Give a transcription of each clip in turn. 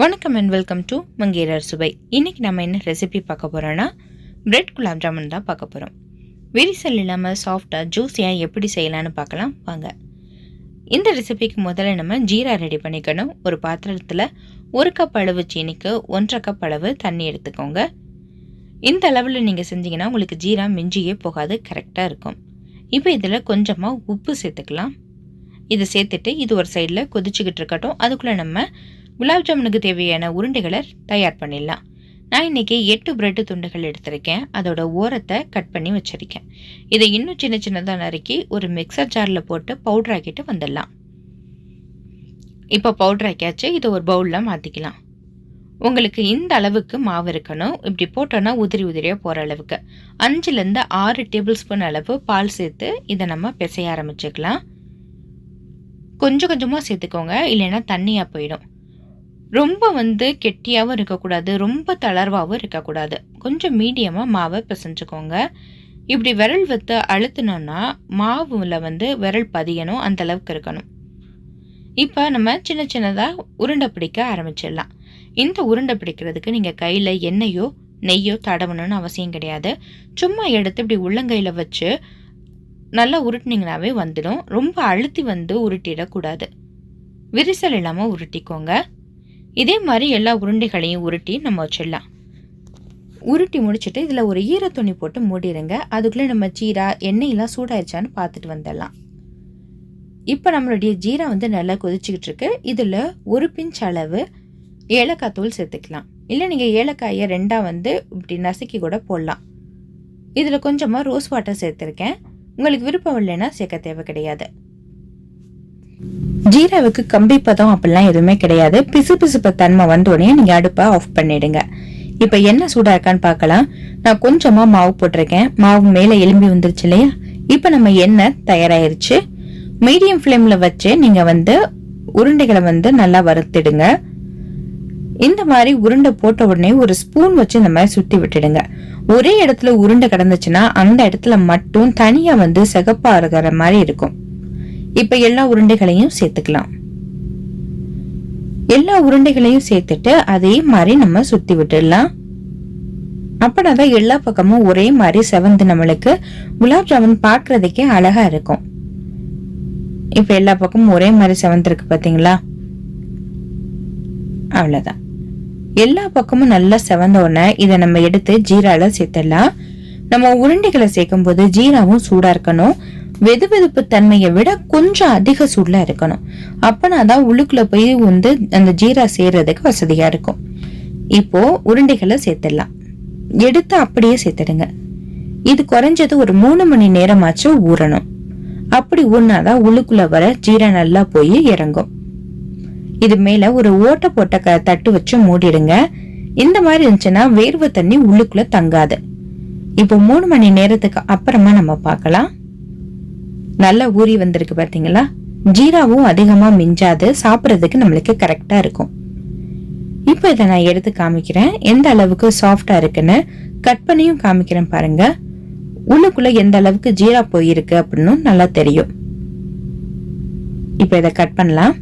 வணக்கம் and welcome to மங்கையர் அரசுவை. இன்னைக்கு நம்ம என்ன ரெசிபி பார்க்க போறோம்னா பிரெட் குலாப் ஜாமுன் தான் பார்க்க போகிறோம். விரிசல் இல்லாமல் சாஃப்டாக ஜூஸியாக எப்படி செய்யலான்னு பார்க்கலாம் வாங்க. இந்த ரெசிபிக்கு முதல்ல நம்ம ஜீரா ரெடி பண்ணிக்கணும். ஒரு பாத்திரத்தில் 1 கப் அளவு சீனிக்கு 1.5 கப் அளவு தண்ணி எடுத்துக்கோங்க. இந்த அளவில் நீங்கள் செஞ்சீங்கன்னா உங்களுக்கு ஜீரா மிஞ்சியே போகாது, கரெக்டாக இருக்கும். இப்போ இதில் கொஞ்சமாக உப்பு சேர்த்துக்கலாம். இதை சேர்த்துட்டு இது ஒரு சைடில் கொதிச்சுக்கிட்டு இருக்கட்டும். அதுக்குள்ளே நம்ம குலாப் ஜாமுனுக்கு தேவையான உருண்டைகளை தயார் பண்ணிடலாம். நான் இன்றைக்கி 8 பிரெட்டு துண்டுகள் எடுத்திருக்கேன். அதோட ஓரத்தை கட் பண்ணி வச்சுருக்கேன். இதை இன்னும் சின்ன சின்னதாக நறுக்கி ஒரு மிக்சர் ஜாரில் போட்டு பவுடர் ஆக்கிட்டு வந்துடலாம். இப்போ பவுடர் ஆக்கியாச்சு. இதை ஒரு பவுலில் மாற்றிக்கலாம். உங்களுக்கு இந்த அளவுக்கு மாவு இருக்கணும். இப்படி போட்டோன்னா உதிரியாக போகிற அளவுக்கு 5லேருந்து 6 டேபிள் ஸ்பூன் அளவு பால் சேர்த்து இதை நம்ம பிசைய ஆரம்பிச்சுக்கலாம். கொஞ்சம் கொஞ்சமாக சேர்த்துக்கோங்க, இல்லைன்னா தண்ணியாக போயிடும். ரொம்ப கெட்டியாகவும் இருக்கக்கூடாது, ரொம்ப தளர்வாகவும் இருக்கக்கூடாது. கொஞ்சம் மீடியமாக மாவை பிசைஞ்சுக்கோங்க. இப்படி விரல் வைத்து அழுத்தினோன்னா மாவில் விரல் பதியணும், அந்த அளவுக்கு இருக்கணும். இப்போ நம்ம சின்ன சின்னதாக உருண்டை பிடிக்க ஆரம்பிச்சிடலாம். இந்த உருண்டை பிடிக்கிறதுக்கு நீங்கள் கையில் எண்ணெயோ நெய்யோ தடவணும்னு அவசியம் கிடையாது. சும்மா எடுத்து இப்படி உள்ளங்கையில் வச்சு நல்லா உருட்டினீங்கனாவே வந்துடும். ரொம்ப அழுத்தி உருட்டிடக்கூடாது. விரிசல் இல்லாமல் உருட்டிக்கோங்க. இதே மாதிரி எல்லா உருண்டைகளையும் உருட்டி நம்ம வச்சிடலாம். உருட்டி முடிச்சுட்டு இதில் ஒரு ஈரத்துணி போட்டு மூடிடுங்க. அதுக்குள்ளே நம்ம ஜீரா எண்ணெயெல்லாம் சூடாயிருச்சான்னு பார்த்துட்டு வந்துடலாம். இப்போ நம்மளுடைய ஜீரா நல்லா கொதிச்சுக்கிட்டு இருக்கு. இதில் ஒரு பிஞ்ச் அளவு ஏலக்காய் தூள் சேர்த்துக்கலாம். இல்லை நீங்கள் ஏலக்காயை 2 இப்படி நசுக்கி கூட போடலாம். இதில் கொஞ்சமாக ரோஸ் வாட்டர் சேர்த்துருக்கேன். உங்களுக்கு விருப்பம் இல்லைன்னா சேர்க்க தேவை கிடையாது. ஜீராவுக்கு கம்பி பதம் அப்படிலாம் எதுவுமே கிடையாது. பிசுபிசுப்பு தன்மை வந்தோடனே நீங்கள் அடுப்பை ஆஃப் பண்ணிடுங்க. இப்போ என்ன சூடாக இருக்கான்னு பார்க்கலாம். நான் கொஞ்சமாக மாவு போட்டிருக்கேன். மாவு மேலே எலும்பி வந்துருச்சு இல்லையா? இப்போ நம்ம எண்ணெய் தயாராகிருச்சு. மீடியம் ஃப்ளேமில் வச்சு நீங்கள் உருண்டைகளை நல்லா வறுத்திடுங்க. இந்த மாதிரி உருண்டை போட்ட உடனே ஒரு ஸ்பூன் வச்சு இந்த மாதிரி சுற்றி விட்டுடுங்க. ஒரே இடத்துல உருண்டை கிடந்துச்சுன்னா அந்த இடத்துல மட்டும் தனியாக சிகப்பா இருக்கிற மாதிரி இருக்கும். இப்ப எல்லா உருண்டைகளையும் சேர்த்துக்கலாம். எல்லா உருண்டைகளையும் சேர்த்துட்டு அதே மாதிரி நம்ம சுத்தி விட்டுடலாம். அப்பதான் எல்லா பக்கமும் ஒரே மாதிரி செவந்து நம்மளுக்கு குலாப் ஜாமுன் பாக்குறதுக்கே அழகா இருக்கும். இப்ப எல்லா பக்கமும் ஒரே மாதிரி செவந்திருக்கு பாத்தீங்களா? அவ்வளவுதான். எல்லா பக்கமும் நல்லா செவந்த உடனே இதை நம்ம எடுத்து ஜீரால சேர்த்துடலாம். நம்ம உருண்டைகளை சேர்க்கும் போது ஜீராவும் சூடா இருக்கணும். வெதுவெதுப்பு தன்மையை விட கொஞ்சம் அதிக சூடுல இருக்கணும். அப்பனாதான் உள்ளுக்குள்ள போய் அந்த ஜீரா சேர்றதுக்கு வசதியா இருக்கும். இப்போ உருண்டைகளை சேர்த்துடலாம். எடுத்து அப்படியே சேர்த்துடுங்க. இது குறைஞ்சது ஒரு 3 மணி நேரமாச்சும் ஊறணும். அப்படி ஊறினாதான் உள்ளுக்குள்ள வர ஜீரா நல்லா போய் இறங்கும். இது மேல ஒரு ஓட்ட போட்ட தட்டு வச்சு மூடிடுங்க. இந்த மாதிரி இருந்துச்சுன்னா வேர்வை தண்ணி உள்ளுக்குள்ள தங்காது. இப்போ 3 மணி நேரத்துக்கு அப்புறமா நம்ம பார்க்கலாம். நல்லா ஊறி வந்திருக்கு பாத்தீங்களா? ஜீராவும் அதிகமா மிஞ்சாது, சாப்பிட்றதுக்கு நம்மளுக்கு கரெக்டா இருக்கும். இப்போ இதை நான் எடுத்து காமிக்கிறேன் எந்த அளவுக்கு சாஃப்டா இருக்குன்னு. கட் பண்ணியும் காமிக்கிறேன் பாருங்க. உள்ளுக்குள்ள எந்த அளவுக்கு ஜீரா போயிருக்கு அப்படின்னு நல்லா தெரியும். இப்போ இதை கட் பண்ணலாம்.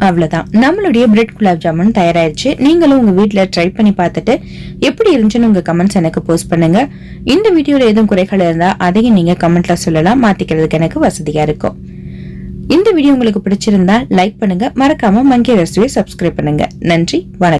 அவ்வளவுதான், நம்மளுடைய பிரெட் குலாப் ஜாமுன் தயாராயிருச்சு. நீங்களும் உங்க வீட்டுல ட்ரை பண்ணி பார்த்துட்டு எப்படி இருந்துச்சுன்னு உங்க கமெண்ட்ஸ் எனக்கு போஸ்ட் பண்ணுங்க. இந்த வீடியோல எதுவும் குறைகள் இருந்தா அதையும் நீங்க கமெண்ட்ல சொல்லலாம். மாத்திக்கிறதுக்கு எனக்கு வசதியா இருக்கும். இந்த வீடியோ உங்களுக்கு பிடிச்சிருந்தா லைக் பண்ணுங்க. மறக்காம மங்கையர் அரசுவை சப்ஸ்கிரைப் பண்ணுங்க. நன்றி, வணக்கம்.